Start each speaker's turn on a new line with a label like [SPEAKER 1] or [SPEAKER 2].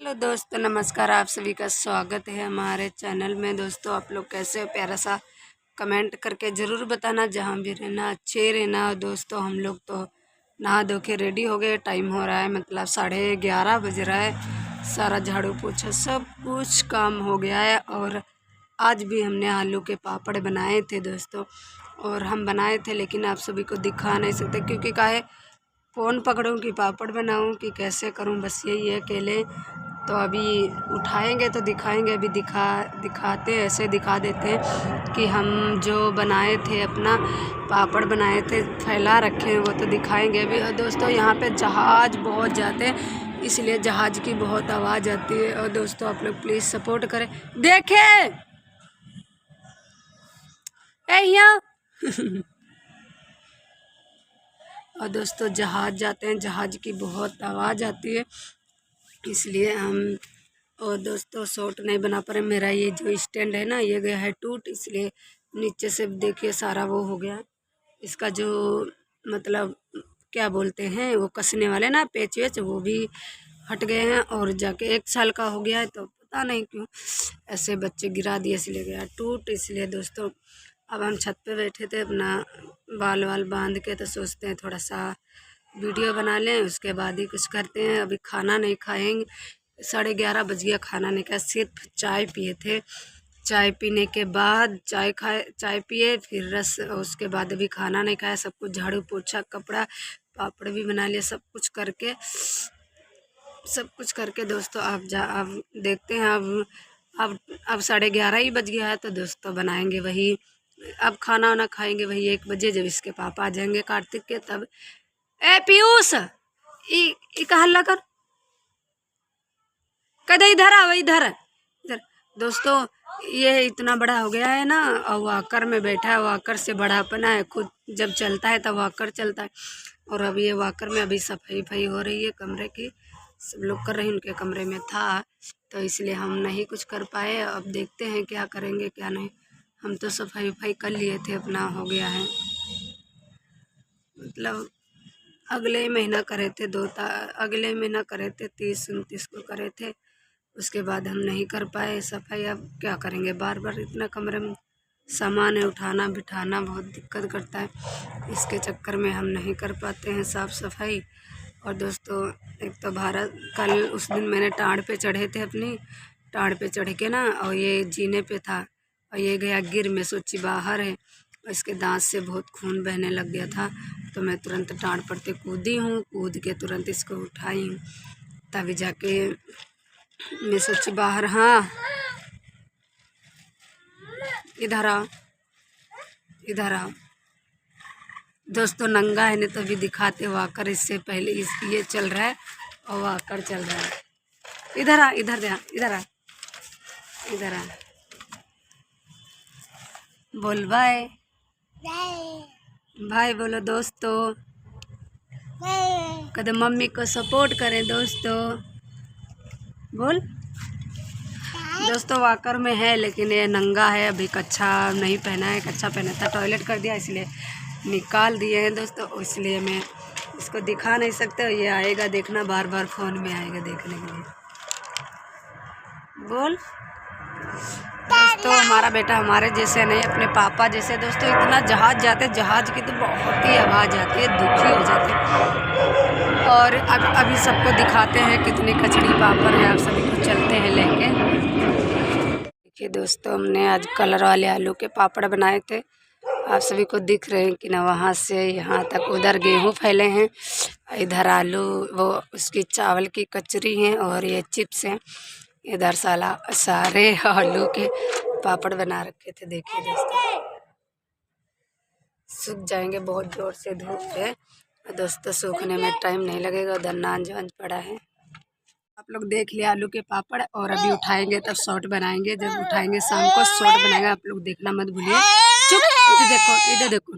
[SPEAKER 1] Hello दोस्तों, नमस्कार। आप सभी का स्वागत है हमारे चैनल में। दोस्तों, आप लोग कैसे हो? प्यारा सा कमेंट करके ज़रूर बताना। जहाँ भी रहना अच्छे रहना। दोस्तों, हम लोग तो नहा धो के रेडी हो गए। टाइम हो रहा है, मतलब 11:30 बज रहा है। सारा झाड़ू पोछा सब कुछ काम हो गया है। और आज भी हमने आलू के पापड़ बनाए थे दोस्तों। और हम बनाए थे, लेकिन आप सभी को दिखा नहीं सकते, क्योंकि काहे फ़ोन पकड़ूं कि पापड़ बनाऊं कि कैसे करूं, बस यही है अकेले। तो अभी उठाएंगे तो दिखाएंगे। अभी दिखाते ऐसे दिखा देते हैं कि हम जो बनाए थे, अपना पापड़ बनाए थे, फैला रखे हैं, वो तो दिखाएंगे अभी। और दोस्तों, यहाँ पे जहाज़ बहुत जाते हैं, इसलिए जहाज़ की बहुत आवाज़ आती है। और दोस्तों, आप लोग प्लीज़ सपोर्ट करें। देखें ए यहाँ और दोस्तों, जहाज़ जाते हैं, जहाज़ की बहुत आवाज़ आती है, इसलिए हम। और दोस्तों, शॉर्ट नहीं बना पा रहे। मेरा ये जो स्टैंड है ना, ये गया है टूट, इसलिए नीचे से देखिए सारा वो हो गया। इसका जो मतलब क्या बोलते हैं, वो कसने वाले ना पेच वेच, वो भी हट गए हैं। और जाके 1 साल का हो गया है, तो पता नहीं क्यों ऐसे बच्चे गिरा दिए, इसलिए गया टूट। इसलिए दोस्तों, अब हम छत पे बैठे थे, अपना बाल वाल बांध के, तो सोचते हैं थोड़ा सा वीडियो बना लें, उसके बाद ही कुछ करते हैं। अभी खाना नहीं खाएंगे, 11:30 बज गया, खाना नहीं खाया, सिर्फ चाय पिए थे। चाय पीने के बाद चाय पिए, फिर रस, उसके बाद अभी खाना नहीं खाया। सब कुछ झाड़ू पोछा, कपड़ा, पापड़ भी बना लिया, सब कुछ करके दोस्तों, अब देखते हैं। अब 11:30 ही बज गया है, तो दोस्तों बनाएंगे वही। अब खाना वाना खाएंगे वही 1 बजे, जब इसके पापा आ जाएंगे कार्तिक के, तब। ए पीयूष, ई का हल्ला कर, कदे इधर आओ, इधर इधर। दोस्तों, ये इतना बड़ा हो गया है ना, और वॉकर में बैठा है। वॉकर से बड़ापना है, खुद जब चलता है तब वॉकर चलता है। और अब ये वॉकर में अभी सफाई हो रही है कमरे की, सब लोग कर रहे हैं। उनके कमरे में था, तो इसलिए हम नहीं कुछ कर पाए। अब देखते हैं क्या करेंगे क्या नहीं। हम तो सफाई कर लिए थे, अपना हो गया है, मतलब अगले महीना करे थे, अगले महीना करे थे, 30-29 को करे थे। उसके बाद हम नहीं कर पाए सफाई। अब क्या करेंगे, बार बार इतना कमरे में सामान है, उठाना बिठाना बहुत दिक्कत करता है। इसके चक्कर में हम नहीं कर पाते हैं साफ़ सफाई। और दोस्तों, एक तो भारत, कल उस दिन मैंने टाड़ पे चढ़े थे, अपनी टाड़ पे चढ़ के ना, और ये जीने पे था, और ये गया गिर। मैं सोची बाहर है, और इसके दांत से बहुत खून बहने लग गया था। तो मैं तुरंत टाड़ पड़ते कूदी हूँ, कूद के तुरंत इसको उठाई हूँ, तभी जाके मैं सोची बाहर। हाँ, इधर आओ, इधर आओ। दोस्तों, नंगा है, नहीं तो भी दिखाते। वाकर इससे पहले ये चल रहा है, और वाकर चल रहा है। इधर आ, इधर आ, इधर आ, इधर आ, बोल बाय। भाई बोलो दोस्तों, कदे मम्मी को सपोर्ट करें दोस्तों, बोल। दोस्तों, वाकर में है, लेकिन ये नंगा है, अभी कच्छा नहीं पहना है। कच्छा पहना था, टॉयलेट कर दिया, इसलिए निकाल दिए हैं दोस्तों। इसलिए मैं इसको दिखा नहीं सकते। ये आएगा देखना, बार बार फ़ोन में आएगा देखने के लिए, बोल। दोस्तों, हमारा बेटा हमारे जैसे नहीं, अपने पापा जैसे। दोस्तों, इतना जहाज़ जाते, जहाज़ की तो बहुत ही आवाज़ आती है, दुखी हो जाते हैं। और अभी सबको दिखाते हैं कितने कचड़ी पापड़ हैं, आप सभी को चलते हैं लेके। देखिए दोस्तों, हमने आज कलर वाले आलू के पापड़ बनाए थे। आप सभी को दिख रहे हैं कि ना, वहाँ से यहाँ तक, उधर गेहूँ फैले हैं, इधर आलू, वो उसकी चावल की कचरी हैं, और ये चिप्स हैं। इधर सारे आलू के पापड़ बना रखे थे। देखिए दोस्तों, सूख जाएंगे, बहुत जोर से धूप है दोस्तों, सूखने में टाइम नहीं लगेगा। उधर नांज वांज पड़ा है। आप लोग देख लिया आलू के पापड़, और अभी उठाएंगे तब शॉर्ट बनाएंगे। जब उठाएंगे शाम को शॉर्ट बनाएंगे, आप लोग देखना मत भूलिए। चुप, इधर देखो, इधर देखो।